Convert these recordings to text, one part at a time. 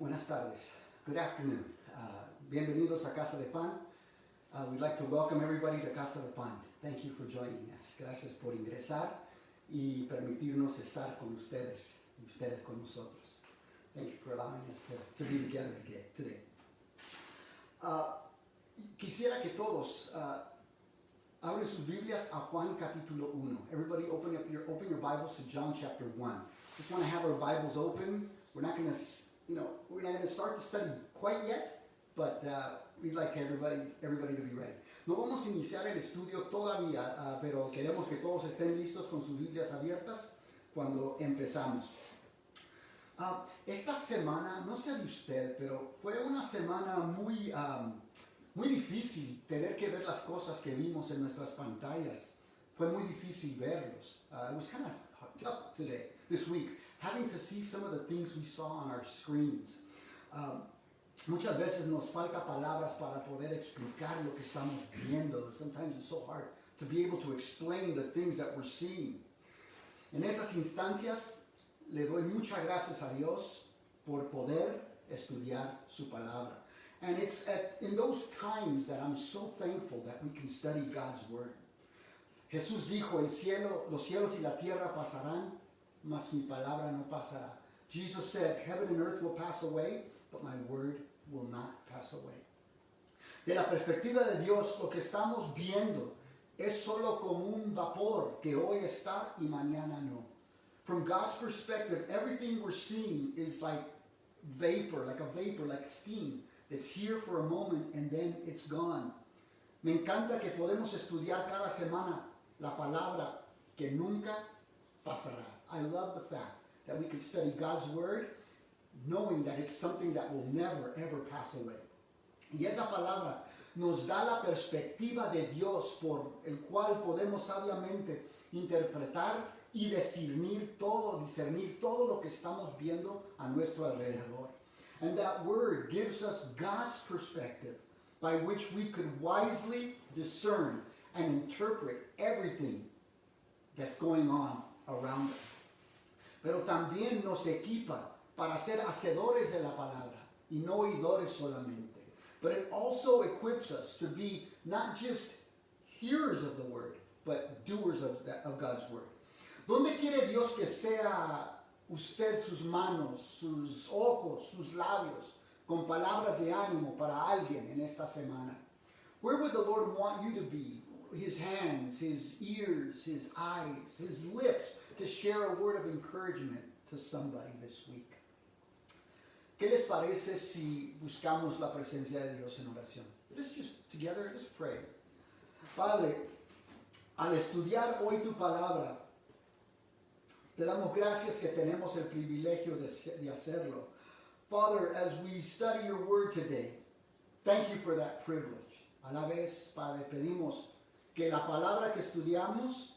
Buenas tardes. Good afternoon. Bienvenidos a Casa de Pan. We'd like to welcome everybody to Casa de Pan. Thank you for joining us. Gracias por ingresar y permitirnos estar con ustedes y ustedes con nosotros. Thank you for allowing us to be together today. Quisiera que todos abren sus Biblias a Juan capítulo 1. Everybody open your Bibles to John chapter 1. Just want to have our Bibles open. We're not going to start the study quite yet, but we'd like everybody to be ready. No vamos a iniciar el estudio todavía, pero queremos que todos estén listos con sus Biblias abiertas cuando empezamos. Esta semana, no sé de usted, pero fue una semana muy difícil tener que ver las cosas que vimos en nuestras pantallas. Fue muy difícil verlos. It was kind of tough this week, having to see some of the things we saw on our screens. Muchas veces nos falta palabras para poder explicar lo que estamos viendo. Sometimes it's so hard to be able to explain the things that we're seeing. En esas instancias, le doy muchas gracias a Dios por poder estudiar su palabra. And it's in those times that I'm so thankful that we can study God's Word. Jesús dijo, los cielos y la tierra pasarán, mas mi palabra no pasará. Jesus said, heaven and earth will pass away, but my word will not pass away. De la perspectiva de Dios, lo que estamos viendo es solo como un vapor que hoy está y mañana no. From God's perspective, everything we're seeing is like vapor, like steam. It's here for a moment and then it's gone. Me encanta que podemos estudiar cada semana la palabra que nunca pasará. I love the fact that we can study God's Word knowing that it's something that will never, ever pass away. Y esa palabra nos da la perspectiva de Dios por el cual podemos sabiamente interpretar y discernir todo lo que estamos viendo a nuestro alrededor. And that word gives us God's perspective by which we could wisely discern and interpret everything that's going on around us. Pero también nos equipa para ser hacedores de la palabra y no oidores solamente. But it also equips us to be not just hearers of the word, but doers of God's word. ¿Dónde quiere Dios que sea usted sus manos, sus ojos, sus labios, con palabras de ánimo para alguien en esta semana? Where would the Lord want you to be? His hands, his ears, his eyes, his lips, to share a word of encouragement to somebody this week. ¿Qué les parece si buscamos la presencia de Dios en oración? Let's just pray. Padre, al estudiar hoy tu palabra, te damos gracias que tenemos el privilegio de hacerlo. Father, as we study your word today, thank you for that privilege. A la vez, Padre, pedimos que la palabra que estudiamos,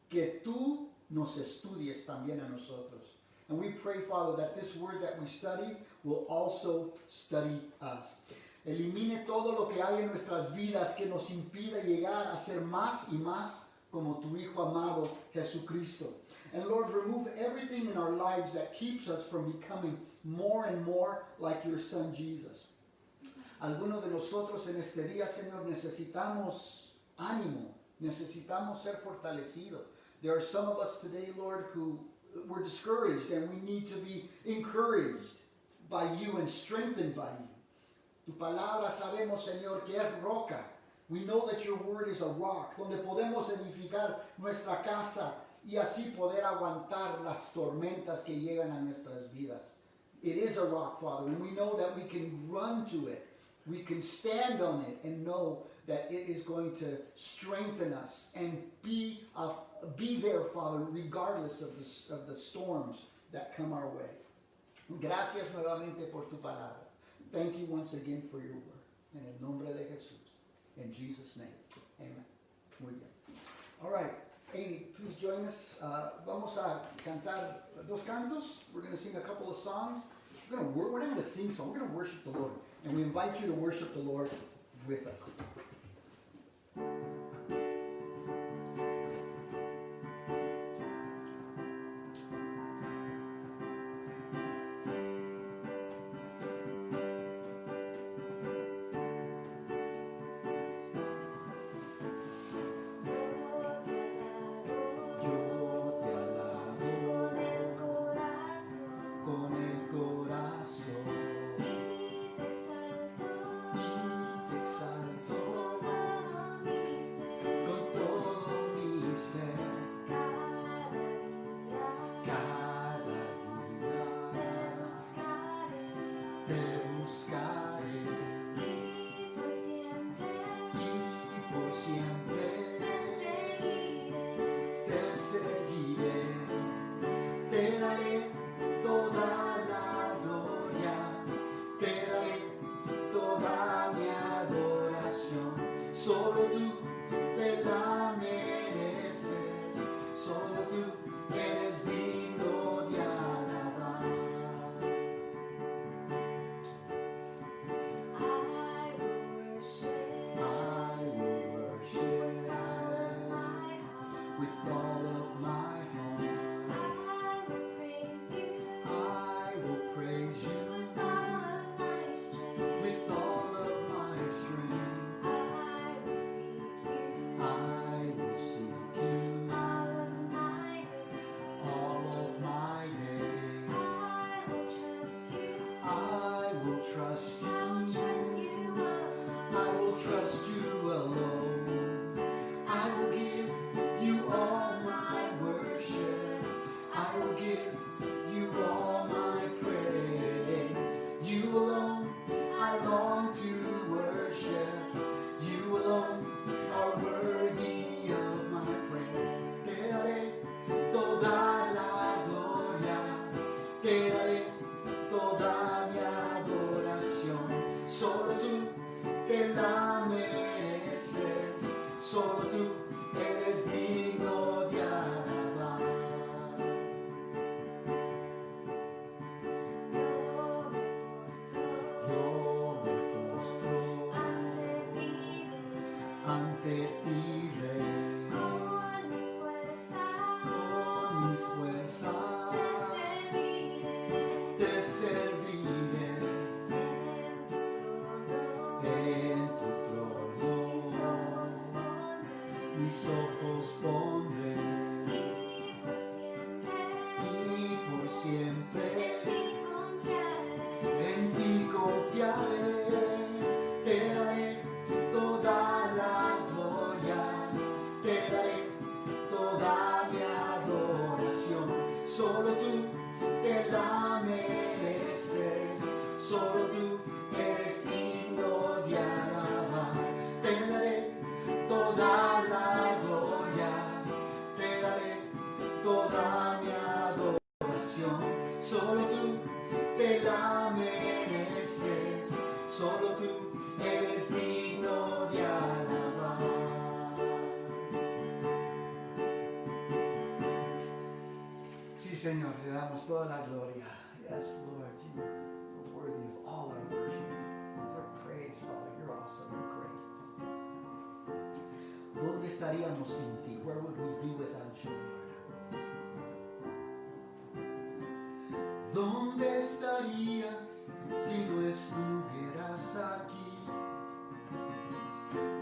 que tú nos estudies también a nosotros. And we pray, Father, that this word that we study will also study us. Elimine todo lo que hay en nuestras vidas que nos impida llegar a ser más y más como tu Hijo amado, Jesucristo. And Lord, remove everything in our lives that keeps us from becoming more and more like your Son, Jesus. Algunos de nosotros en este día, Señor, necesitamos ánimo, necesitamos ser fortalecidos. There are some of us today, Lord, who were discouraged, and we need to be encouraged by you and strengthened by you. Tu palabra sabemos, Señor, que es roca. We know that your word is a rock, donde podemos edificar nuestra casa y así poder aguantar las tormentas que llegan a nuestras vidas. It is a rock, Father, and we know that we can run to it. We can stand on it and know that it is going to strengthen us and be there, Father, regardless of the storms that come our way. Gracias nuevamente por tu palabra. Thank you once again for your word. En el nombre de Jesús. In Jesus' name. Amen. Muy bien. All right. Amy, please join us. Vamos a cantar dos cantos. We're going to sing a couple of songs. We're not going to sing songs. We're going to worship the Lord. And we invite you to worship the Lord with us. trust I will you. trust you alone. I will trust you alone. I will give you all my worship. I will give you all my praise. You alone I long to worship. You alone are worthy of my praise. Te daré toda la gloria. Te daré toda mi adoración. Solo tú te la mereces. Solo tú eres digno de alabar. Yo me postro Yo me postro ante ti, Rey. con mis Con mis fuerzas te serviré en tu trono. Mis ojos pondré y por y siempre en ti confiaré. en ti confiaré. Te daré toda la gloria. Te daré toda mi adoración. Solo tú te la mereces. Solo tú eres digno de alabar. Te daré toda la gloria. Te daré toda mi adoración. Solo tú te la mereces. Solo tú eres digno de alabar. Sí, Señor, te damos toda la gloria. Yes, Lord, you are worthy of all our worship, our praise, Father. You're awesome, you're great. ¿Dónde estaríamos sin ti? Where would we be without you, Lord? ¿Dónde estarías si no estuvieras aquí?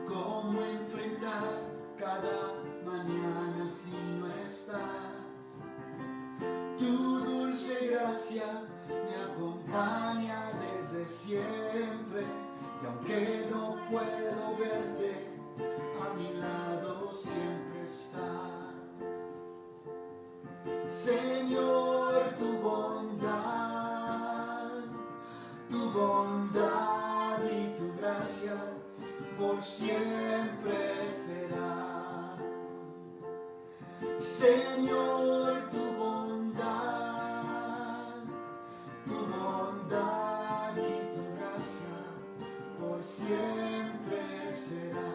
¿Cómo enfrentar cada mañana si no estás? Tu dulce gracia me acompaña desde siempre, y aunque no puedo verte, a mi lado siempre estás. Señor, tu bondad y tu gracia por siempre será. Señor, tu bondad y tu gracia por siempre será.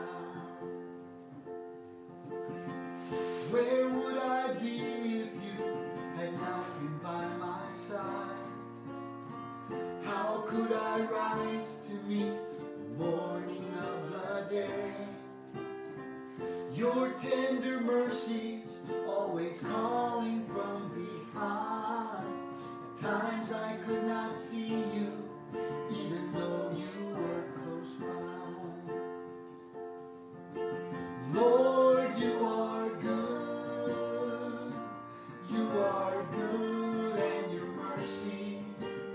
Where would I be if you had not been by my side? How could I rise to meet the morning of the day? Your tender mercies always calling from behind. At times I could not see you, even though you were close by. Lord, you are good. You are good, and your mercy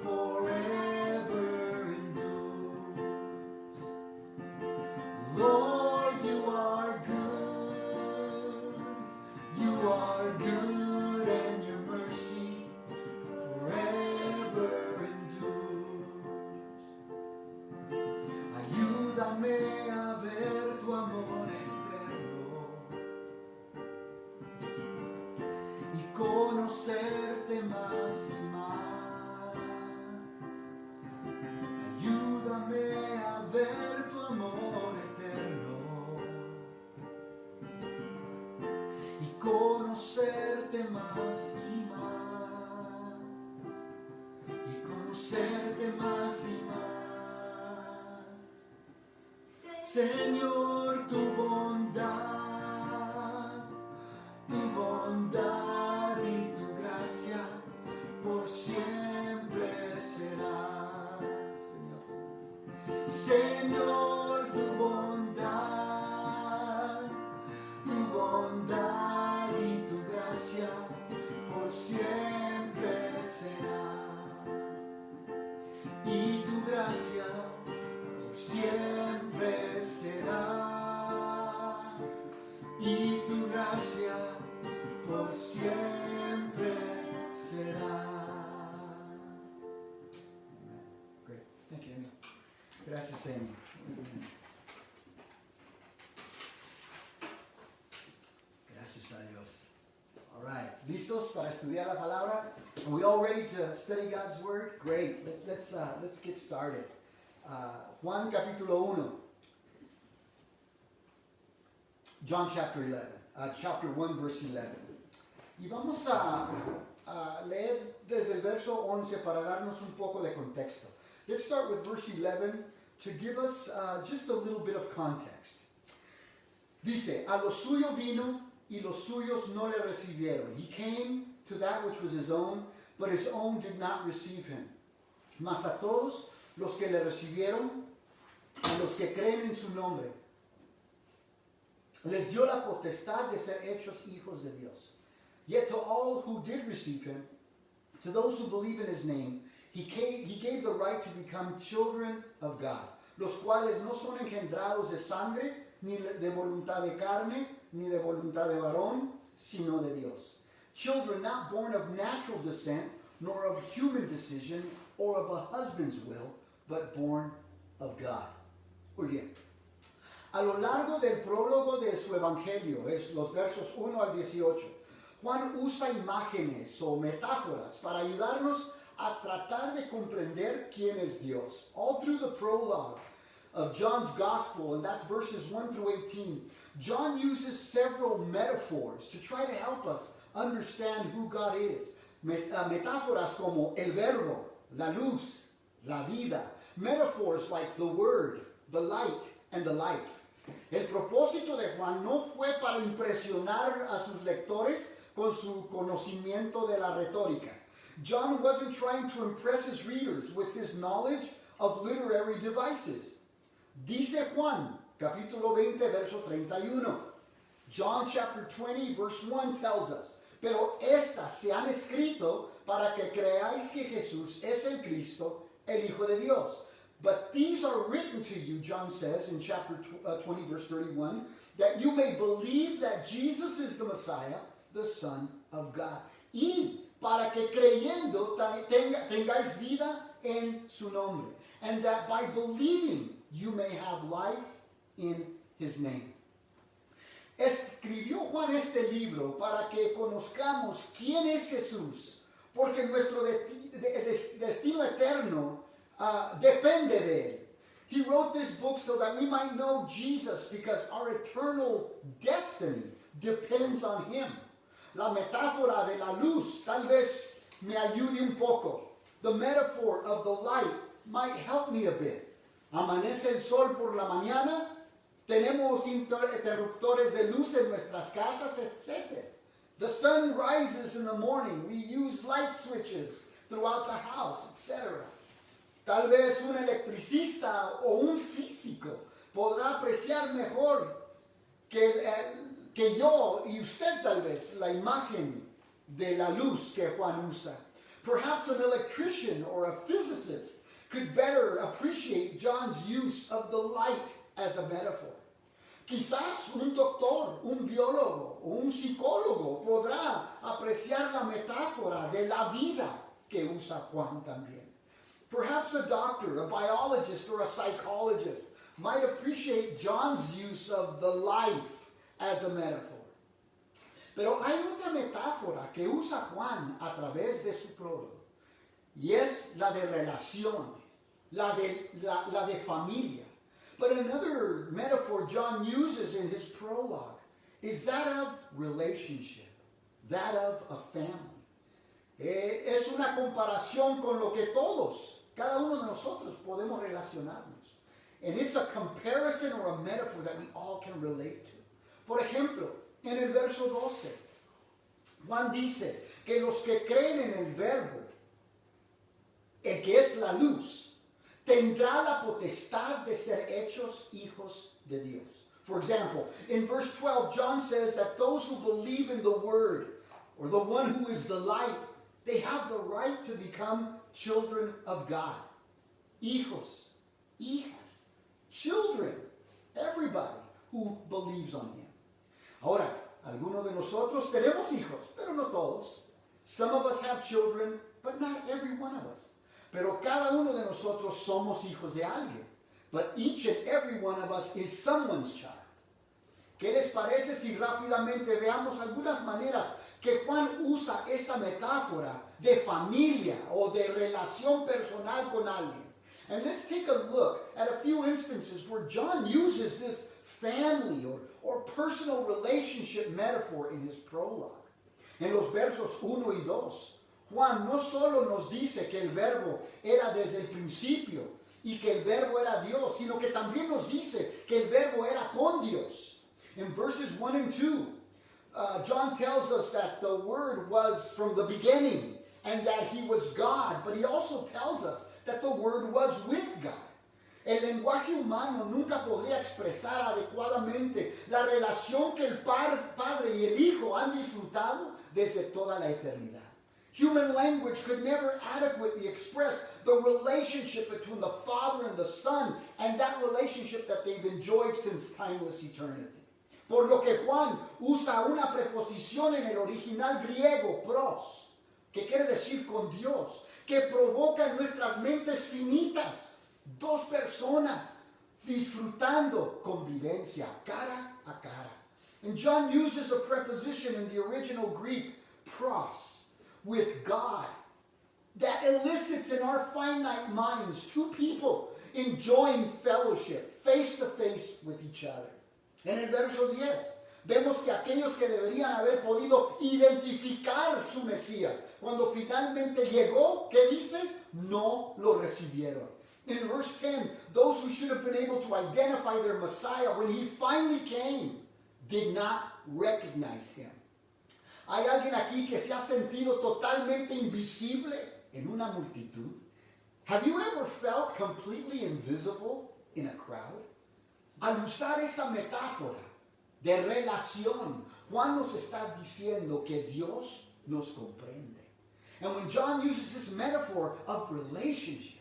forever endures. Lord, you are good. You are good, and your mercy forever endures. Ayúdame a ver tu amor eterno y conocerte más y más. Ayúdame a ver tu amor eterno y conocerte más y más. Y conocerte más y más. Señor, tu bondad y tu gracia por siempre será. Señor, tu bondad y tu gracia por siempre será. Y tu gracia Gracias, Amy. Muy bien. Gracias a Dios. All right. ¿Listos para estudiar la palabra? Are we all ready to study God's Word? Great. Let's get started. Juan capítulo 1. John chapter 11. Chapter 1 verse 11. Y vamos a leer desde el verso 11 para darnos un poco de contexto. Let's start with verse 11 to give us just a little bit of context. Dice, a lo suyo vino y los suyos no le recibieron. He came to that which was his own, but his own did not receive him. Mas a todos los que le recibieron, a los que creen en su nombre, les dio la potestad de ser hechos hijos de Dios. Yet to all who did receive him, to those who believe in his name, he gave the right to become children of God, los cuales no son engendrados de sangre, ni de voluntad de carne, ni de voluntad de varón, sino de Dios. Children not born of natural descent, nor of human decision, or of a husband's will, but born of God. Muy bien. A lo largo del prólogo de su evangelio, es los versos 1 al 18, Juan usa imágenes o metáforas para ayudarnos a tratar de comprender quién es Dios. All through the prologue of John's gospel, and that's verses 1 through 18, John uses several metaphors to try to help us understand who God is. Metáforas como el verbo, la luz, la vida. Metaphors like the word, the light, and the life. El propósito de Juan no fue para impresionar a sus lectores con su conocimiento de la retórica. John wasn't trying to impress his readers with his knowledge of literary devices. Dice Juan, capítulo 20, verso 31. John chapter 20, verse 1 tells us, pero estas se han escrito para que creáis que Jesús es el Cristo, el Hijo de Dios. But these are written to you, John says in chapter 20, verse 31, that you may believe that Jesus is the Messiah, the Son of God. Y para que creyendo tengáis vida en su nombre. And that by believing you may have life in his name. Escribió Juan este libro para que conozcamos quién es Jesús, porque nuestro destino eterno depende de él. He wrote this book so that we might know Jesus, because our eternal destiny depends on him. La metáfora de la luz tal vez me ayude un poco. The metaphor of the light might help me a bit. Amanece el sol por la mañana, tenemos interruptores de luz en nuestras casas, etc. The sun rises in the morning, we use light switches throughout the house, etc. Tal vez un electricista o un físico podrá apreciar mejor que yo y usted tal vez la imagen de la luz que Juan usa. Perhaps an electrician or a physicist could better appreciate John's use of the light as a metaphor. Quizás un doctor, un biólogo o un psicólogo podrá apreciar la metáfora de la vida que usa Juan también. Perhaps a doctor, a biologist, or a psychologist might appreciate John's use of the life as a metaphor. Pero hay otra metáfora que usa Juan a través de su prólogo, y es la de relación, la de familia. But another metaphor John uses in his prologue is that of relationship, that of a family. Es una comparación con lo que cada uno de nosotros podemos relacionarnos. And it's a comparison or a metaphor that we all can relate to. Por ejemplo, en el verso 12, Juan dice que los que creen en el verbo, el que es la luz, tendrá la potestad de ser hechos hijos de Dios. For example, in verse 12, John says that those who believe in the word, or the one who is the light, they have the right to become children of God. Hijos, hijas, children, everybody who believes on him. Ahora, algunos de nosotros tenemos hijos, pero no todos. Some of us have children, but not every one of us. Pero cada uno de nosotros somos hijos de alguien. but each and every one of us is someone's child. ¿Qué les parece si rápidamente veamos algunas maneras que Juan usa esta metáfora de familia o de relación personal con alguien? And let's take a look at a few instances where John uses this family or personal relationship metaphor in his prologue. En los versos 1 y 2, Juan no solo nos dice que el verbo era desde el principio y que el verbo era Dios, sino que también nos dice que el verbo era con Dios. In verses 1 and 2, John tells us that the Word was from the beginning and that He was God, but he also tells us that the Word was with God. El lenguaje humano nunca podría expresar adecuadamente la relación que el Padre y el Hijo han disfrutado desde toda la eternidad. Human language could never adequately express the relationship between the Father and the Son and that relationship that they've enjoyed since timeless eternity. Por lo que Juan usa una preposición en el original griego, pros, que quiere decir con Dios, que provoca en nuestras mentes finitas dos personas disfrutando convivencia cara a cara. And John uses a preposition in the original Greek, pros, with God, that elicits in our finite minds two people enjoying fellowship face to face with each other. En el verso 10, vemos que aquellos que deberían haber podido identificar su Mesías, cuando finalmente llegó, ¿qué dice? No lo recibieron. In verse 10, those who should have been able to identify their Messiah when he finally came, did not recognize him. ¿Hay alguien aquí que se ha sentido totalmente invisible en una multitud? Have you ever felt completely invisible in a crowd? Al usar esta metáfora de relación, Juan nos está diciendo que Dios nos comprende. And when John uses this metaphor of relationship,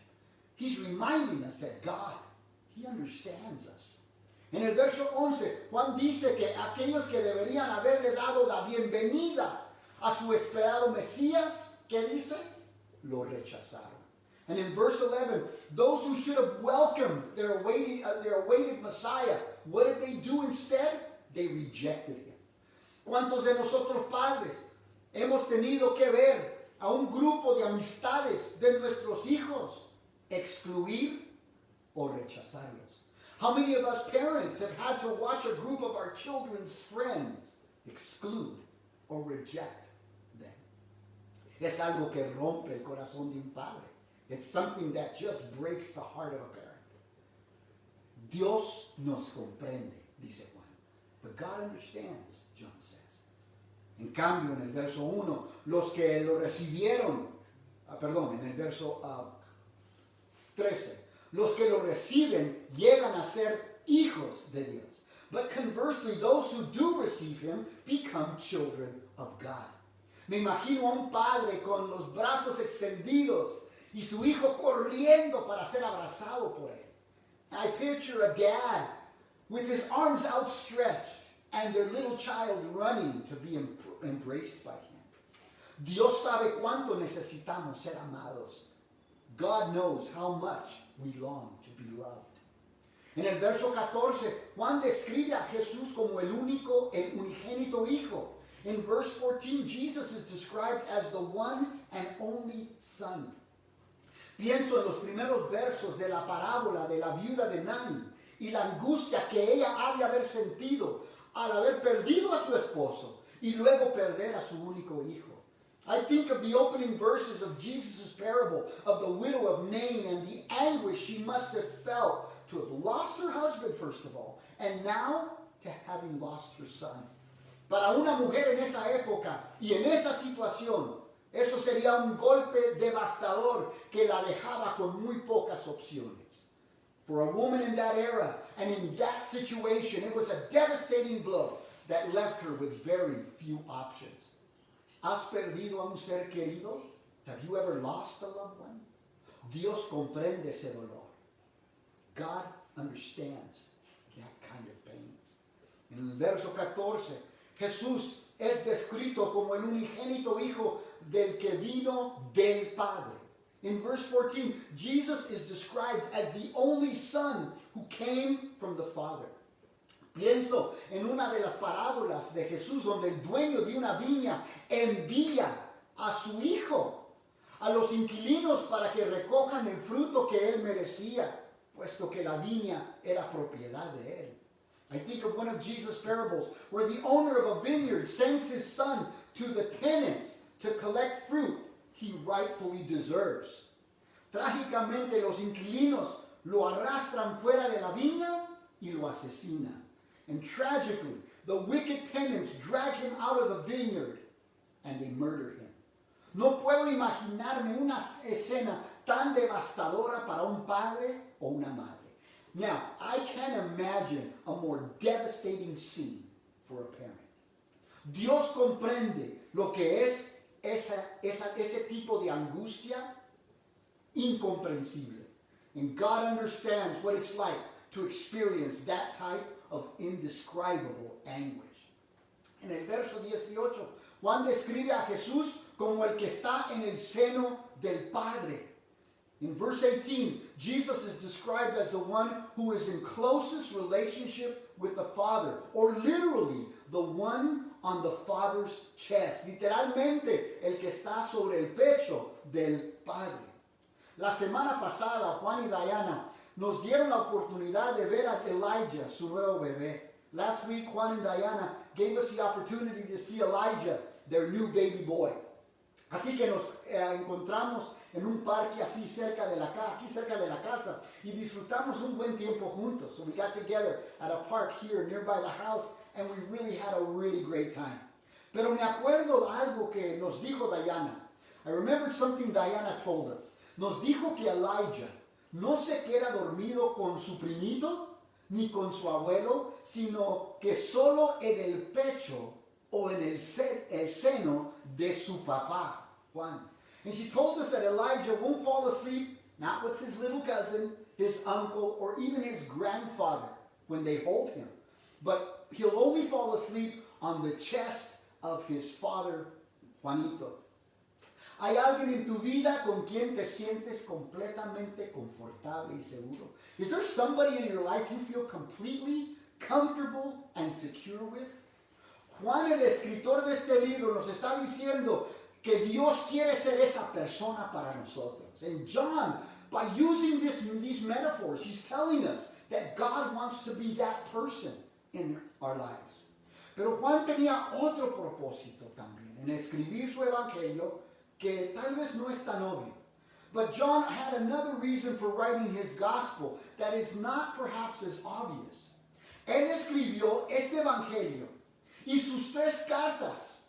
he's reminding us that God, He understands us. En el verso 11, Juan dice que aquellos que deberían haberle dado la bienvenida a su esperado Mesías, ¿qué dice? Lo rechazaron. And in verse 11, those who should have welcomed their awaited Messiah, what did they do instead? They rejected him. ¿Cuántos de nosotros padres hemos tenido que ver a un grupo de amistades de nuestros hijos excluir o rechazarlos? How many of us parents have had to watch a group of our children's friends exclude or reject them? Es algo que rompe el corazón de un padre. It's something that just breaks the heart of a parent. Dios nos comprende, dice Juan. But God understands, John says. En cambio, en el verso 1, los que lo recibieron, en el verso 13, los que lo reciben llegan a ser hijos de Dios. But conversely, those who do receive him become children of God. Me imagino a un padre con los brazos extendidos y su hijo corriendo para ser abrazado por él. I picture a dad with his arms outstretched and their little child running to be embraced by him. Dios sabe cuánto necesitamos ser amados. God knows how much we long to be loved. En el verso 14, Juan describe a Jesús como el unigénito hijo. In verse 14, Jesus is described as the one and only Son. Pienso en los primeros versos de la parábola de la viuda de Naín y la angustia que ella ha de haber sentido al haber perdido a su esposo y luego perder a su único hijo. I think of the opening verses of Jesus' parable of the widow of Nain and the anguish she must have felt to have lost her husband, first of all, and now to having lost her son. Para una mujer en esa época y en esa situación, eso sería un golpe devastador que la dejaba con muy pocas opciones. For a woman in that era and in that situation, it was a devastating blow that left her with very few options. ¿Has perdido a un ser querido? Have you ever lost a loved one? Dios comprende ese dolor. God understands that kind of pain. En el verso 14, Jesús es descrito como el unigénito hijo del que vino del Padre. In verse 14, Jesus is described as the only son who came from the Father. Pienso en una de las parábolas de Jesús donde el dueño de una viña envía a su hijo a los inquilinos para que recojan el fruto que él merecía, puesto que la viña era propiedad de él. I think of one of Jesus' parables where the owner of a vineyard sends his son to the tenants to collect fruit he rightfully deserves. Trágicamente los inquilinos lo arrastran fuera de la viña y lo asesinan. And tragically, the wicked tenants drag him out of the vineyard and they murder him. No puedo imaginarme una escena tan devastadora para un padre o una madre. Now, I can't imagine a more devastating scene for a parent. Dios comprende lo que es ese tipo de angustia incomprensible. And God understands what it's like to experience that type of indescribable anguish. En el verso 18, Juan describe a Jesús como el que está en el seno del Padre. In verse 18, Jesus is described as the one who is in closest relationship with the Father, or literally, the one on the Father's chest. Literalmente, el que está sobre el pecho del Padre. La semana pasada, Juan y Diana nos dieron la oportunidad de ver a Elijah, su nuevo bebé. Last week, Juan and Diana gave us the opportunity to see Elijah, their new baby boy. Así que nos encontramos en un parque así aquí cerca de la casa, y disfrutamos un buen tiempo juntos. So we got together at a park here nearby the house, and we really had a really great time. Pero me acuerdo algo que nos dijo Diana. I remembered something Diana told us. Nos dijo que Elijah no se queda dormido con su primito ni con su abuelo, sino que solo en el pecho o en el seno de su papá, Juan. And she told us that Elijah won't fall asleep, not with his little cousin, his uncle, or even his grandfather when they hold him, but he'll only fall asleep on the chest of his father, Juanito. ¿Hay alguien en tu vida con quien te sientes completamente confortable y seguro? Is there somebody in your life you feel completely comfortable and secure with? Juan, el escritor de este libro, nos está diciendo que Dios quiere ser esa persona para nosotros. And John, by using these metaphors, he's telling us that God wants to be that person in our lives. Pero Juan tenía otro propósito también en escribir su evangelio que tal vez no es tan obvio. But John had another reason for writing his gospel that is not perhaps as obvious. Él escribió este evangelio y sus 3 cartas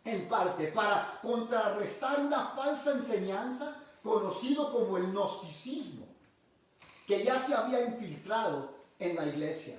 en parte para contrarrestar una falsa enseñanza conocido como el gnosticismo, que ya se había infiltrado en la iglesia.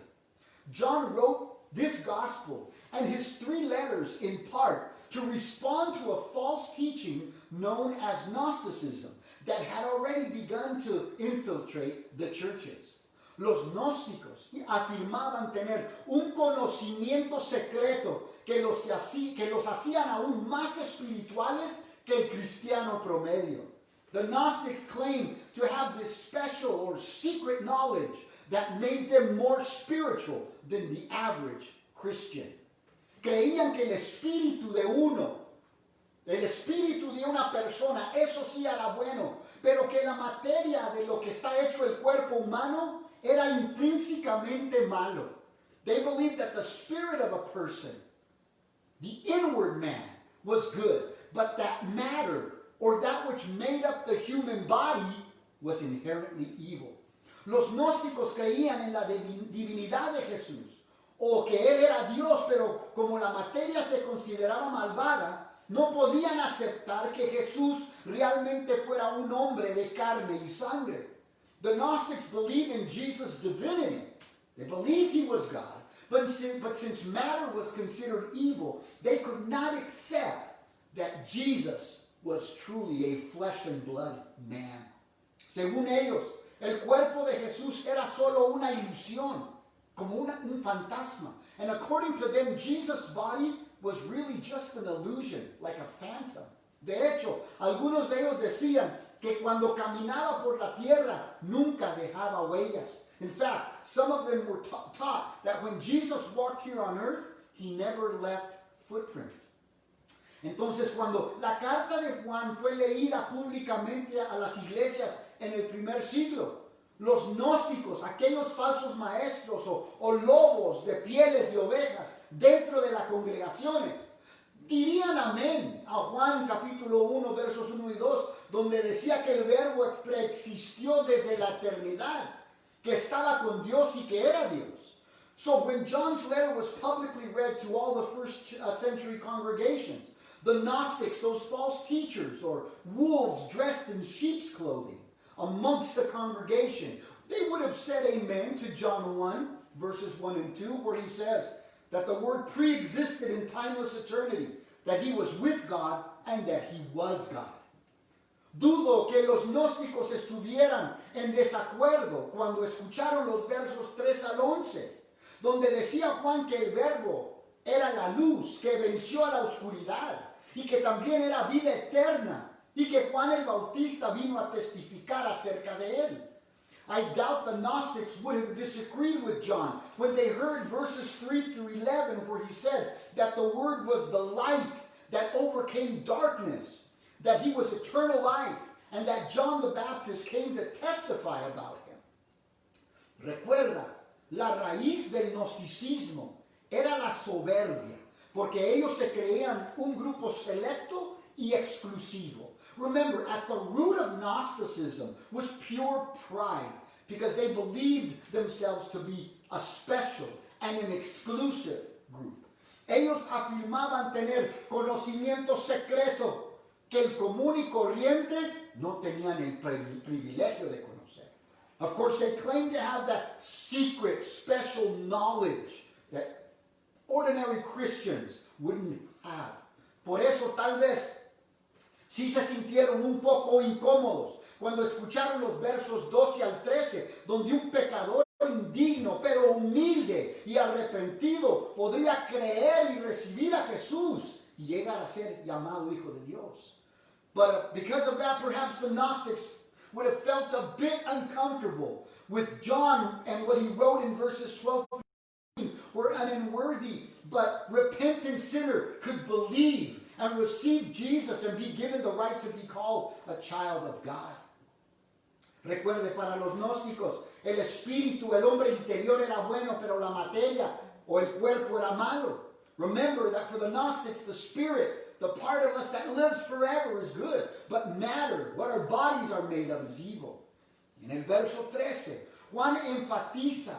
John wrote this gospel and his 3 letters in part to respond to a false teaching known as Gnosticism that had already begun to infiltrate the churches. Los gnósticos afirmaban tener un conocimiento secreto que los hacían aún más espirituales que el cristiano promedio. The Gnostics claimed to have this special or secret knowledge that made them more spiritual than the average Christian. Creían que el espíritu de una persona, eso sí era bueno, pero que la materia de lo que está hecho el cuerpo humano era intrínsecamente malo. They believed that the spirit of a person, the inward man, was good, but that matter, or that which made up the human body, was inherently evil. Los gnósticos creían en la divinidad de Jesús, o que Él era Dios, pero como la materia se consideraba malvada, no podían aceptar que Jesús realmente fuera un hombre de carne y sangre. The Gnostics believed in Jesus' divinity. They believed he was God, but since matter was considered evil, they could not accept that Jesus was truly a flesh and blood man. Según ellos, el cuerpo de Jesús era solo una ilusión, como un fantasma. And according to them, Jesus' body was really just an illusion, like a phantom. De hecho, algunos de ellos decían, que cuando caminaba por la tierra nunca dejaba huellas. In fact, some of them were taught that when Jesus walked here on earth, he never left footprints. Entonces, cuando la carta de Juan fue leída públicamente a las iglesias en el primer siglo, los gnósticos, aquellos falsos maestros o lobos de pieles de ovejas dentro de las congregaciones, dirían amén a Juan capítulo 1, versos 1 y 2, donde decía que el verbo preexistió desde la eternidad, que estaba con Dios y que era Dios. So when John's letter was publicly read to all the first century congregations, the Gnostics, those false teachers, or wolves dressed in sheep's clothing amongst the congregation, they would have said amen to John 1, verses 1 and 2, where he says that the Word pre-existed in timeless eternity, that he was with God and that he was God. Dudo que los gnósticos estuvieran en desacuerdo cuando escucharon los versos 3 al 11, donde decía Juan que el verbo era la luz que venció a la oscuridad y que también era vida eterna y que Juan el Bautista vino a testificar acerca de él. I doubt the Gnostics would have disagreed with John when they heard verses 3 through 11 where he said that the Word was the light that overcame darkness, that he was eternal life, and that John the Baptist came to testify about him. Recuerda, la raíz del gnosticismo era la soberbia, porque ellos se creían un grupo selecto y exclusivo. Remember, at the root of Gnosticism was pure pride, because they believed themselves to be a special and an exclusive group. Ellos afirmaban tener conocimiento secreto que el común y corriente no tenían el privilegio de conocer. Of course, they claimed to have that secret, special knowledge that ordinary Christians wouldn't have. Por eso, tal vez, sí se sintieron un poco incómodos cuando escucharon los versos 12 al 13, donde un pecador indigno, pero humilde y arrepentido podría creer y recibir a Jesús y llegar a ser llamado hijo de Dios. But because of that, perhaps the Gnostics would have felt a bit uncomfortable with John and what he wrote in verses 12 to 15, where an unworthy but repentant sinner could believe and receive Jesus and be given the right to be called a child of God. Recuerde, para los gnósticos, el espíritu, el hombre interior era bueno, pero la materia o el cuerpo era malo. Remember that for the Gnostics, the spirit, the part of us that lives forever, is good, but matter, what our bodies are made of, is evil. En el verso 13, Juan enfatiza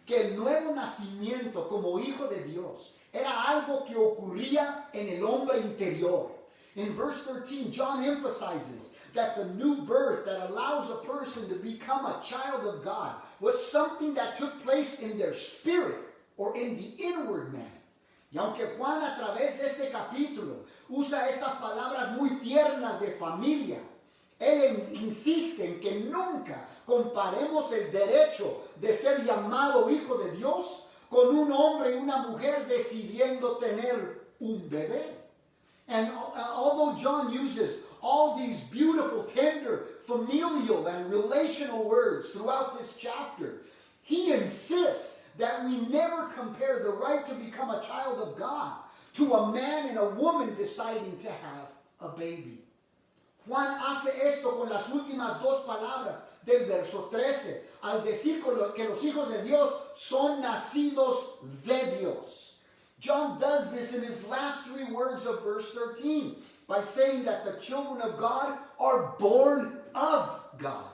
que el nuevo nacimiento como hijo de Dios era algo que ocurría en el hombre interior. In verse 13, John emphasizes that the new birth that allows a person to become a child of God was something that took place in their spirit or in the inward man. Y aunque Juan a través de este capítulo usa estas palabras muy tiernas de familia, él insiste en que nunca comparemos el derecho de ser llamado hijo de Dios con un hombre y una mujer decidiendo tener un bebé. And although John uses all these beautiful, tender, familial, and relational words throughout this chapter, he insists that we never compare the right to become a child of God to a man and a woman deciding to have a baby. Juan hace esto con las últimas dos palabras del verso 13, al decir que los hijos de Dios son nacidos de Dios. John does this in his last three words of verse 13 by saying that the children of God are born of God.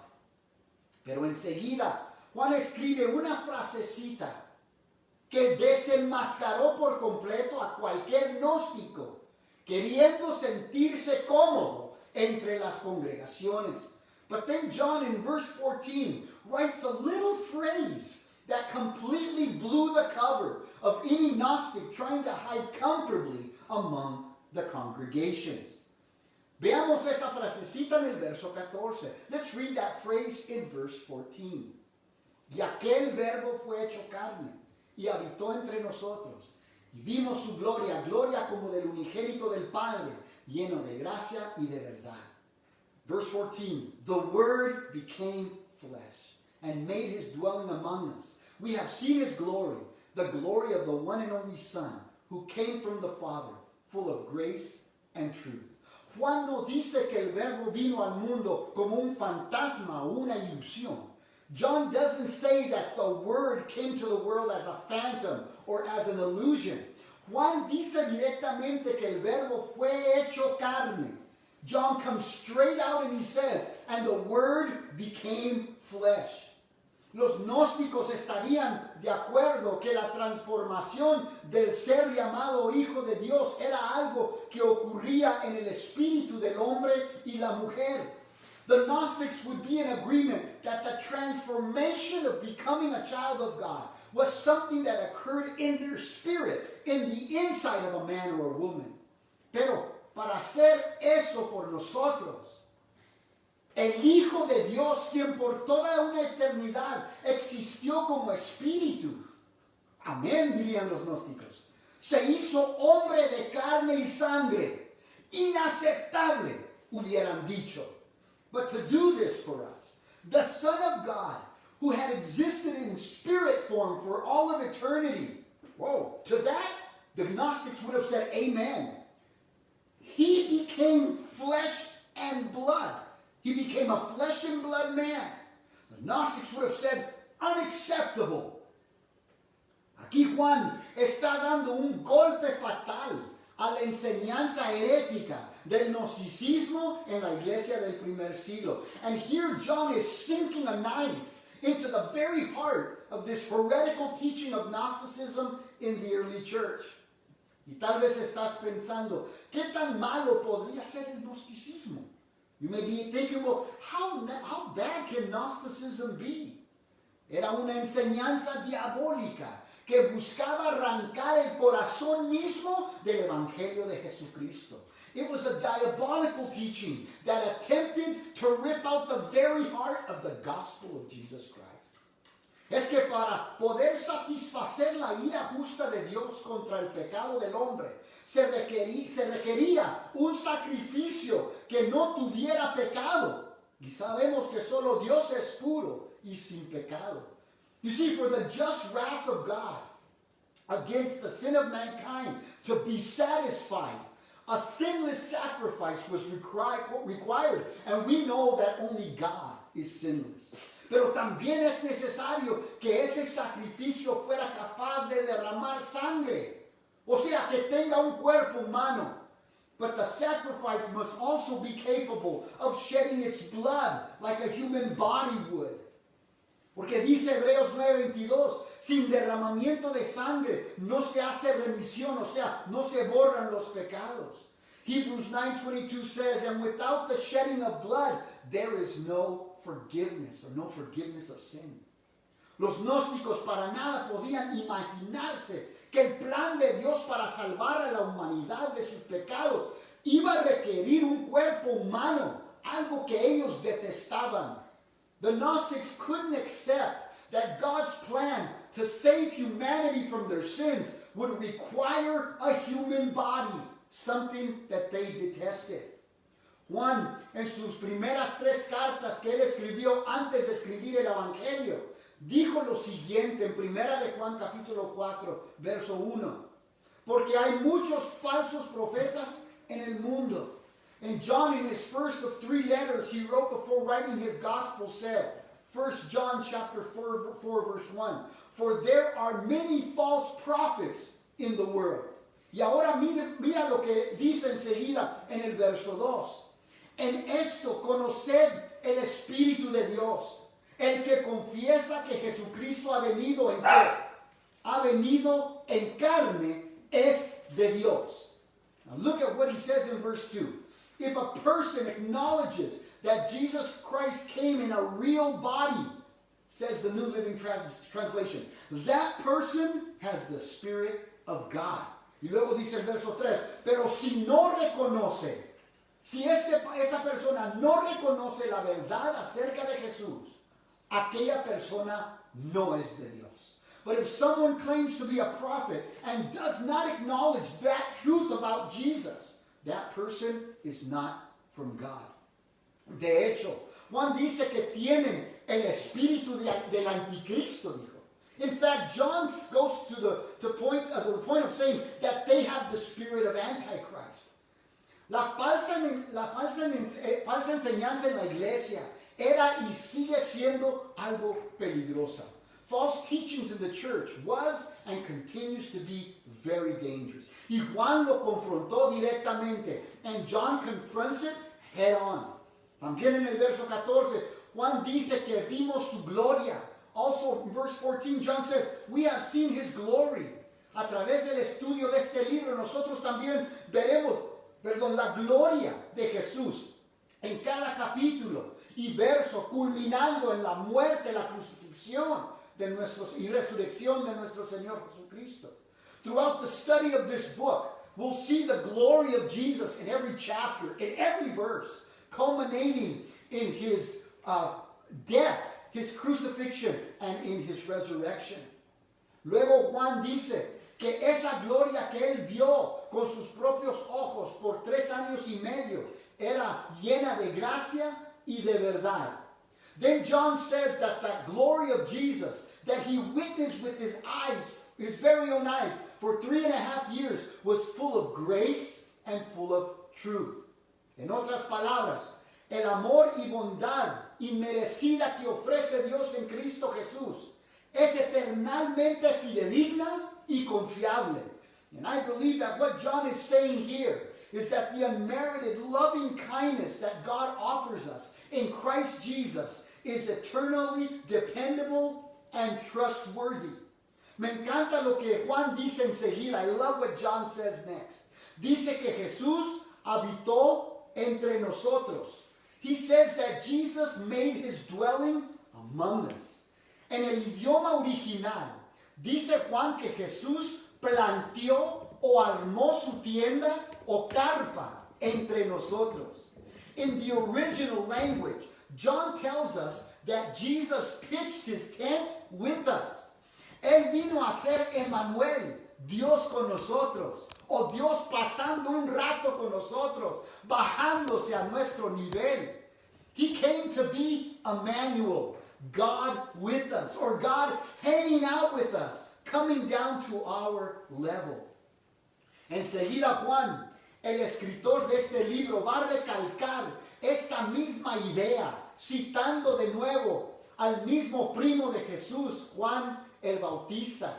Pero enseguida, Juan escribe una frasecita que desenmascaró por completo a cualquier gnóstico, queriendo sentirse cómodo entre las congregaciones. But then John in verse 14 writes a little phrase that completely blew the cover of any Gnostic trying to hide comfortably among the congregations. Veamos esa frasecita en el verso 14. Let's read that phrase in verse 14. Y aquel verbo fue hecho carne y habitó entre nosotros. Y vimos su gloria, gloria como del unigénito del Padre, lleno de gracia y de verdad. Verse 14, the Word became flesh and made his dwelling among us. We have seen his glory, the glory of the one and only Son, who came from the Father, full of grace and truth. Juan no dice que el verbo vino al mundo como un fantasma o una ilusión. John doesn't say that the Word came to the world as a phantom or as an illusion. Juan dice directamente que el verbo fue hecho carne. John comes straight out and he says, and the Word became flesh. Los gnósticos estarían de acuerdo que la transformación del ser llamado Hijo de Dios era algo que ocurría en el espíritu del hombre y la mujer. The Gnostics would be in agreement that the transformation of becoming a child of God was something that occurred in their spirit, in the inside of a man or a woman. Pero para hacer eso por nosotros, el Hijo de Dios, quien por toda una eternidad existió como espíritu, amén, dirían los gnósticos, se hizo hombre de carne y sangre, inaceptable, hubieran dicho. But to do this for us, the Son of God, who had existed in spirit form for all of eternity, whoa, to that, the Gnostics would have said, amen. He became flesh and blood. He became a flesh and blood man. The Gnostics would have said, unacceptable. Aquí Juan está dando un golpe fatal a la enseñanza herética del gnosticismo en la iglesia del primer siglo. And here John is sinking a knife into the very heart of this heretical teaching of Gnosticism in the early church. Y tal vez estás pensando, ¿qué tan malo podría ser el gnosticismo? You may be thinking, well, how bad can Gnosticism be? Era una enseñanza diabólica que buscaba arrancar el corazón mismo del Evangelio de Jesucristo. It was a diabolical teaching that attempted to rip out the very heart of the gospel of Jesus Christ. Es que para poder satisfacer la ira justa de Dios contra el pecado del hombre, se requería un sacrificio que no tuviera pecado. Y sabemos que solo Dios es puro y sin pecado. You see, for the just wrath of God against the sin of mankind to be satisfied, a sinless sacrifice was required. And we know that only God is sinless. Pero también es necesario que ese sacrificio fuera capaz de derramar sangre. O sea, que tenga un cuerpo humano. But the sacrifice must also be capable of shedding its blood like a human body would. Porque dice Hebreos 9:22, sin derramamiento de sangre no se hace remisión, o sea, no se borran los pecados. Hebrews 9:22 says, and without the shedding of blood, there is no forgiveness, or no forgiveness of sin. Los gnósticos para nada podían imaginarse que el plan de Dios para salvar a la humanidad de sus pecados iba a requerir un cuerpo humano, algo que ellos detestaban. The Gnostics couldn't accept that God's plan to save humanity from their sins would require a human body, something that they detested. Juan, en sus primeras 3 cartas que él escribió antes de escribir el Evangelio, dijo lo siguiente en 1 de Juan capítulo 4, verso 1. Porque hay muchos falsos profetas en el mundo. And John, in his first of 3 letters he wrote before writing his gospel, said, 1 John chapter 4 verse 1, for there are many false prophets in the world. Y ahora mira lo que dice enseguida en el verso 2. En esto conoced el Espíritu de Dios. El que confiesa que Jesucristo ha venido en fe, ha venido en carne, es de Dios. Now look at what he says in verse 2. If a person acknowledges that Jesus Christ came in a real body, says the New Living Translation, that person has the Spirit of God. Y luego dice el verso 3, pero si no reconoce, si esta persona no reconoce la verdad acerca de Jesús, aquella persona no es de Dios. But if someone claims to be a prophet and does not acknowledge that truth about Jesus, that person is not from God. De hecho, Juan dice que tienen el espíritu del anticristo, dijo. In fact, John goes to the point of saying that they have the spirit of Antichrist. La falsa enseñanza en la iglesia era y sigue siendo algo peligrosa. False teachings in the church was and continues to be very dangerous. Y Juan lo confrontó directamente, and John confronts it head on. También en el verso 14, Juan dice que vimos su gloria. Also in verse 14, John says, we have seen his glory. A través del estudio de este libro, nosotros también veremos, la gloria de Jesús en cada capítulo y verso, culminando en la muerte, la crucifixión y resurrección de nuestro Señor Jesucristo. Throughout the study of this book, we'll see the glory of Jesus in every chapter, in every verse, culminating in his death, his crucifixion, and in his resurrection. Luego Juan dice que esa gloria que él vio con sus propios ojos por 3 años y medio era llena de gracia y de verdad. Then John says that the glory of Jesus that he witnessed with his eyes, his very own eyes, for 3.5 years was full of grace and full of truth. En otras palabras, el amor y bondad inmerecida que ofrece Dios en Cristo Jesús es eternalmente fidedigna y confiable. And I believe that what John is saying here is that the unmerited loving kindness that God offers us in Christ Jesus is eternally dependable and trustworthy. Me encanta lo que Juan dice enseguida. I love what John says next. Dice que Jesús habitó entre nosotros. He says that Jesus made his dwelling among us. En el idioma original, dice Juan que Jesús planteó o armó su tienda o carpa entre nosotros. In the original language, John tells us that Jesus pitched his tent with us. Él vino a ser Emmanuel, Dios con nosotros, o Dios pasando un rato con nosotros, bajándose a nuestro nivel. He came to be Emmanuel, God with us, or God hanging out with us, coming down to our level. Enseguida Juan, el escritor de este libro, va a recalcar esta misma idea, citando de nuevo al mismo primo de Jesús, Juan el Bautista.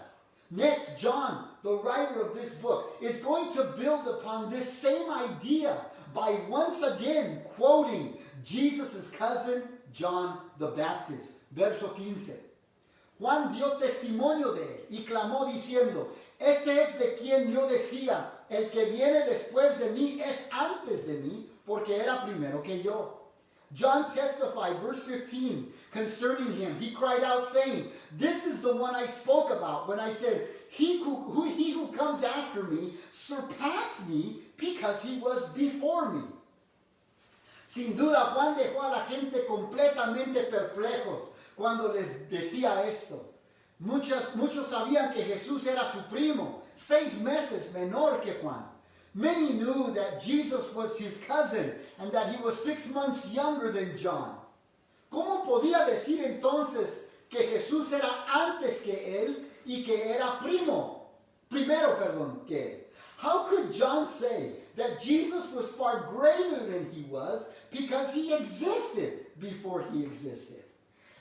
Next, John, the writer of this book, is going to build upon this same idea by once again quoting Jesus' cousin, John the Baptist. Verso 15. Juan dio testimonio de él y clamó diciendo, este es de quien yo decía, el que viene después de mí es antes de mí, porque era primero que yo. John testified, verse 15, concerning him. He cried out saying, this is the one I spoke about when I said, he who comes after me surpassed me because he was before me. Sin duda, Juan dejó a la gente completamente perplejos cuando les decía esto. Muchos sabían que Jesús era su primo, 6 meses menor que Juan. Many knew that Jesus was his cousin and that he was 6 months younger than John. ¿Cómo podía decir entonces que Jesús era antes que él y que era primero que él? How could John say that Jesus was far greater than he was because he existed before he existed?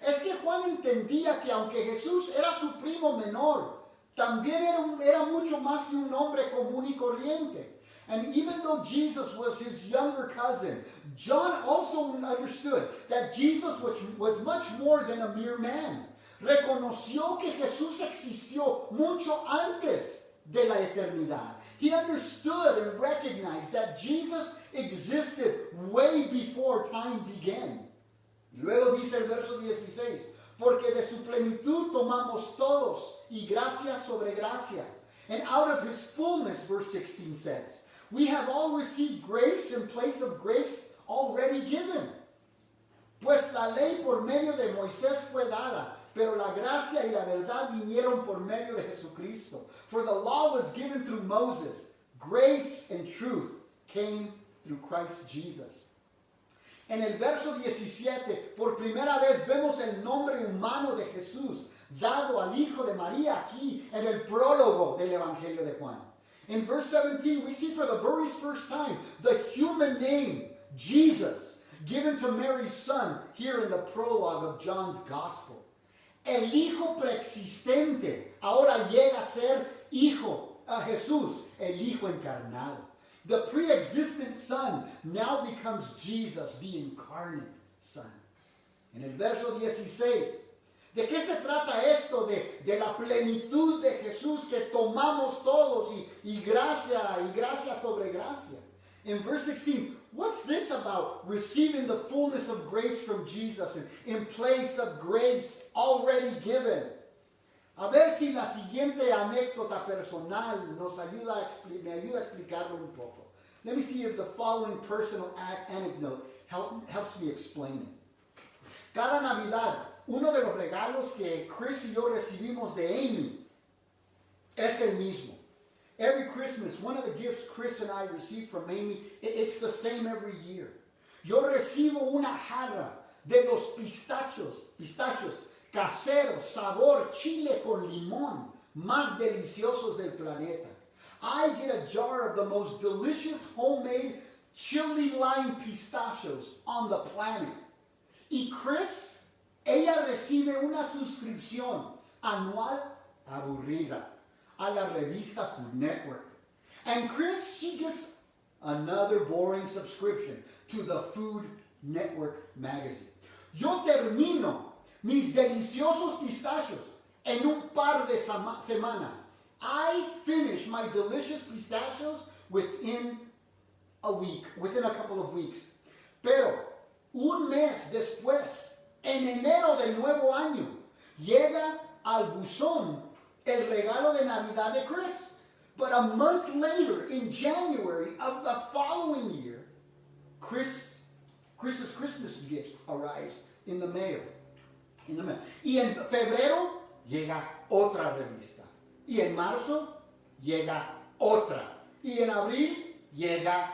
Es que Juan entendía que aunque Jesús era su primo menor, también era mucho más que un hombre común y corriente. And even though Jesus was his younger cousin, John also understood that Jesus was much more than a mere man. Reconoció que Jesús existió mucho antes de la eternidad. He understood and recognized that Jesus existed way before time began. Luego dice el verso 16, porque de su plenitud tomamos todos, y gracia sobre gracia. And out of his fullness, verse 16 says, we have all received grace in place of grace already given. Pues la ley por medio de Moisés fue dada, pero la gracia y la verdad vinieron por medio de Jesucristo. For the law was given through Moses. Grace and truth came through Christ Jesus. En el verso 17, por primera vez vemos el nombre humano de Jesús dado al Hijo de María aquí en el prólogo del Evangelio de Juan. In verse 17, we see for the very first time the human name, Jesus, given to Mary's son here in the prologue of John's Gospel. El Hijo preexistente ahora llega a ser Hijo, a Jesús, el Hijo encarnado. The pre-existent Son now becomes Jesus, the incarnate Son. En el verso 16, ¿de qué se trata esto de la plenitud de Jesús que tomamos todos y gracia sobre gracia? In verse 16, what's this about receiving the fullness of grace from Jesus and in place of grace already given? A ver si la siguiente anécdota personal me ayuda a explicarlo un poco. Let me see if the following personal anecdote helps me explain it. Cada Navidad, uno de los regalos que Chris y yo recibimos de Amy es el mismo. Every Christmas, one of the gifts Chris and I receive from Amy, it's the same every year. Yo recibo una jarra de los pistachos caseros, sabor chile con limón, más deliciosos del planeta. I get a jar of the most delicious homemade chili lime pistachios on the planet. Y Chris, ella recibe una suscripción anual aburrida a la revista Food Network. And Chris, she gets another boring subscription to the Food Network magazine. Yo termino mis deliciosos pistachios en un par de semanas. I finish my delicious pistachios within a couple of weeks. Pero un mes después, en enero del nuevo año, llega al buzón el regalo de Navidad de Chris. But a month later, in January of the following year, Chris's Christmas gift arrives in the mail. Y en febrero llega otra revista. Y en marzo llega otra. Y en abril llega,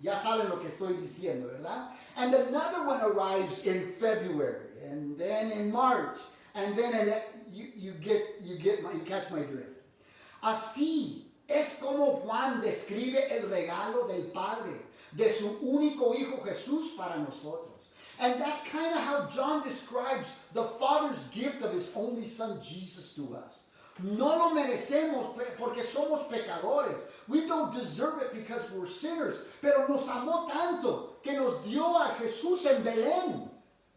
ya saben lo que estoy diciendo, ¿verdad? And another one arrives in February, and then in March, and then you catch my drift. Así es como Juan describe el regalo del Padre, de su único Hijo Jesús para nosotros. And that's kind of how John describes the Father's gift of His only Son, Jesus, to us. No lo merecemos porque somos pecadores. We don't deserve it because we're sinners. Pero nos amó tanto que nos dio a Jesús en Belén.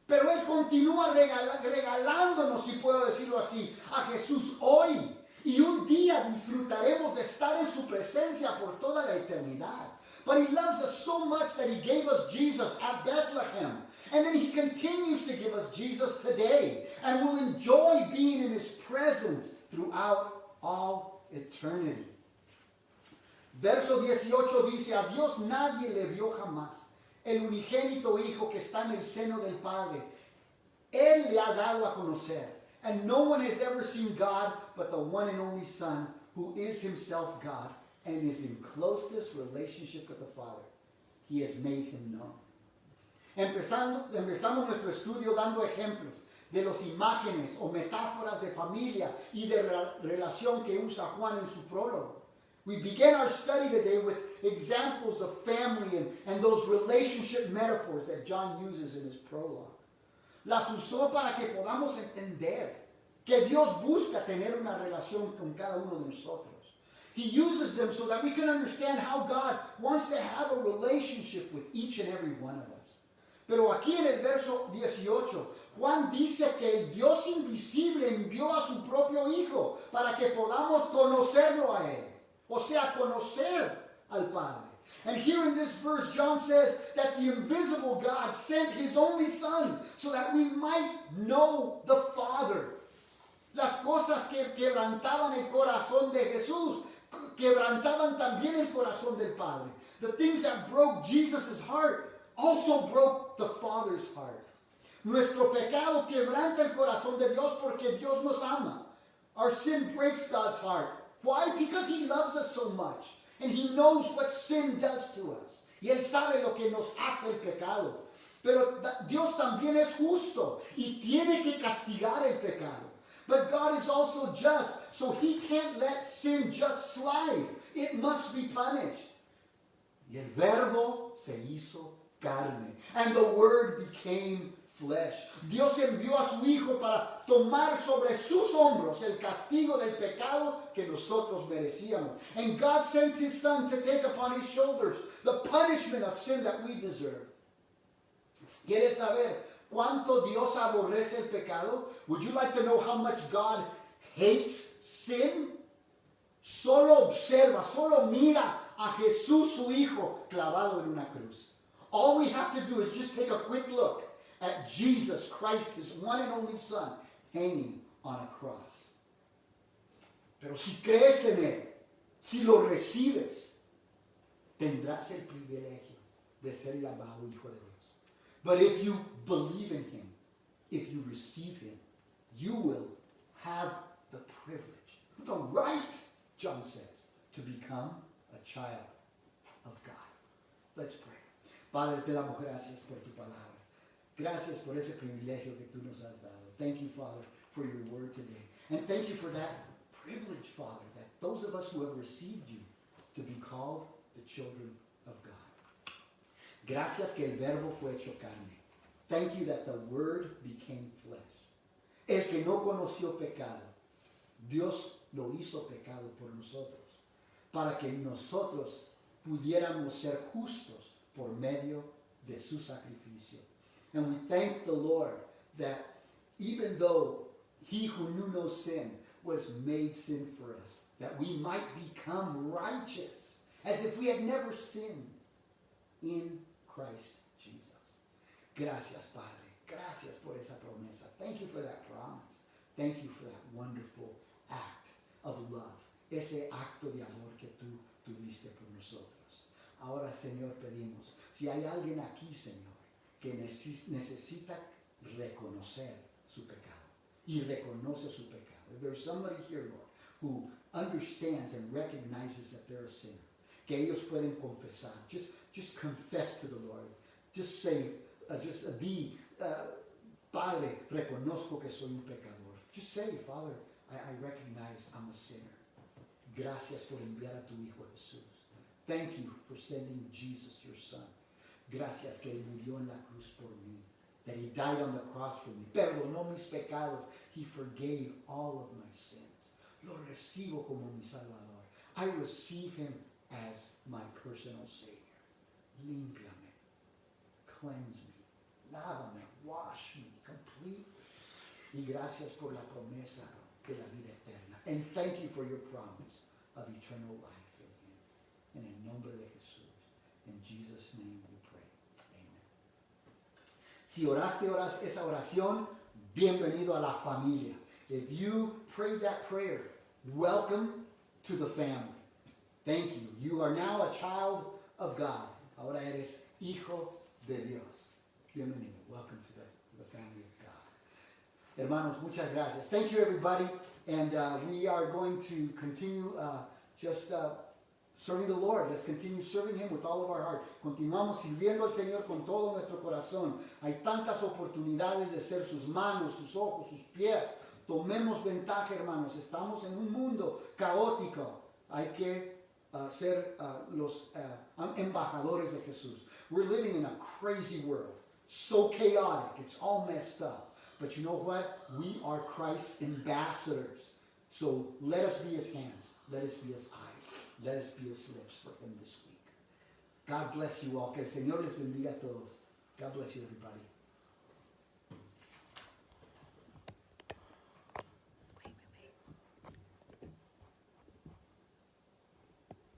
Pero Él continúa regalándonos, si puedo decirlo así, a Jesús hoy. Y un día disfrutaremos de estar en su presencia por toda la eternidad. But He loves us so much that He gave us Jesus at Bethlehem. And then He continues to give us Jesus today. And we'll enjoy being in His presence throughout all eternity. Verso 18 dice, a Dios nadie le vio jamás. El unigénito Hijo que está en el seno del Padre, Él le ha dado a conocer. And no one has ever seen God but the one and only Son, who is Himself God and is in closest relationship with the Father. He has made Him known. Empezamos nuestro estudio dando ejemplos de las imágenes o metáforas de familia y de relación que usa Juan en su prólogo. We begin our study today with examples of family and those relationship metaphors that John uses in his prologue. Las usó para que podamos entender que Dios busca tener una relación con cada uno de nosotros. He uses them so that we can understand how God wants to have a relationship with each and every one of us. Pero aquí en el verso 18, Juan dice que el Dios invisible envió a su propio Hijo para que podamos conocerlo a Él. O sea, conocer al Padre. And here in this verse, John says that the invisible God sent His only Son so that we might know the Father. Las cosas que quebrantaban el corazón de Jesús quebrantaban también el corazón del Padre. The things that broke Jesus' heart also broke the Father's heart. Nuestro pecado quebranta el corazón de Dios porque Dios nos ama. Our sin breaks God's heart. Why? Because He loves us so much. And He knows what sin does to us. Y Él sabe lo que nos hace el pecado. Pero Dios también es justo y tiene que castigar el pecado. But God is also just, so He can't let sin just slide. It must be punished. Y el verbo se hizo carne. And the word became flesh. Dios envió a su Hijo para tomar sobre sus hombros el castigo del pecado que nosotros merecíamos. And God sent His Son to take upon His shoulders the punishment of sin that we deserve. ¿Quieres saber cuánto Dios aborrece el pecado? Would you like to know how much God hates sin? Solo observa, solo mira a Jesús su Hijo clavado en una cruz. All we have to do is just take a quick look at Jesus Christ, His one and only Son, hanging on a cross. Pero si crees en Él, si lo recibes, tendrás el privilegio de ser llamado Hijo de Dios. But if you believe in Him, if you receive Him, you will have the privilege, the right, John says, to become a child of God. Let's pray. Padre, te damos gracias por tu palabra. Gracias por ese privilegio que tú nos has dado. Thank you, Father, for your word today. And thank you for that privilege, Father, that those of us who have received you to be called the children of God. Gracias que el verbo fue hecho carne. Thank you that the word became flesh. El que no conoció pecado, Dios lo hizo pecado por nosotros, para que nosotros pudiéramos ser justos por medio de su sacrificio. And we thank the Lord that even though He who knew no sin was made sin for us, that we might become righteous, as if we had never sinned in Christ Jesus. Gracias, Padre. Gracias por esa promesa. Thank you for that promise. Thank you for that wonderful act of love. Ese acto de amor que tú tuviste por nosotros. Ahora, Señor, pedimos, si hay alguien aquí, Señor, que necesita reconocer su pecado y reconoce su pecado. If there's somebody here, Lord, who understands and recognizes that they're a sinner, que ellos pueden confesar. Just confess to the Lord. Just say, Padre, reconozco que soy un pecador. Just say, Father, I recognize I'm a sinner. Gracias por enviar a tu Hijo Jesús. Thank you for sending Jesus, your Son. Gracias que Él murió en la cruz por mí. That He died on the cross for me. Perdonó mis pecados. He forgave all of my sins. Lo recibo como mi Salvador. I receive Him as my personal Savior. Límpiame, cleanse me, lávame, wash me completely. Y gracias por la promesa de la vida eterna. And thank you for your promise of eternal life in Him. En el nombre de Jesús. In Jesus' name we pray. Amen. Si oraste esa oración, bienvenido a la familia. If you prayed that prayer, welcome to the family. Thank you. You are now a child of God. Ahora eres hijo de Dios. Bienvenido. Welcome to the family of God. Hermanos, muchas gracias. Thank you, everybody. And we are going to continue serving the Lord. Let's continue serving Him with all of our heart. Continuamos sirviendo al Señor con todo nuestro corazón. Hay tantas oportunidades de ser sus manos, sus ojos, sus pies. Tomemos ventaja, hermanos. Estamos en un mundo caótico. Hay que ser los embajadores de Jesús. We're living in a crazy world. So chaotic. It's all messed up. But you know what? We are Christ's ambassadors. So let us be His hands. Let us be His eyes. Let us be His lips for Him this week. God bless you all. Que el Señor les bendiga a todos. God bless you, everybody.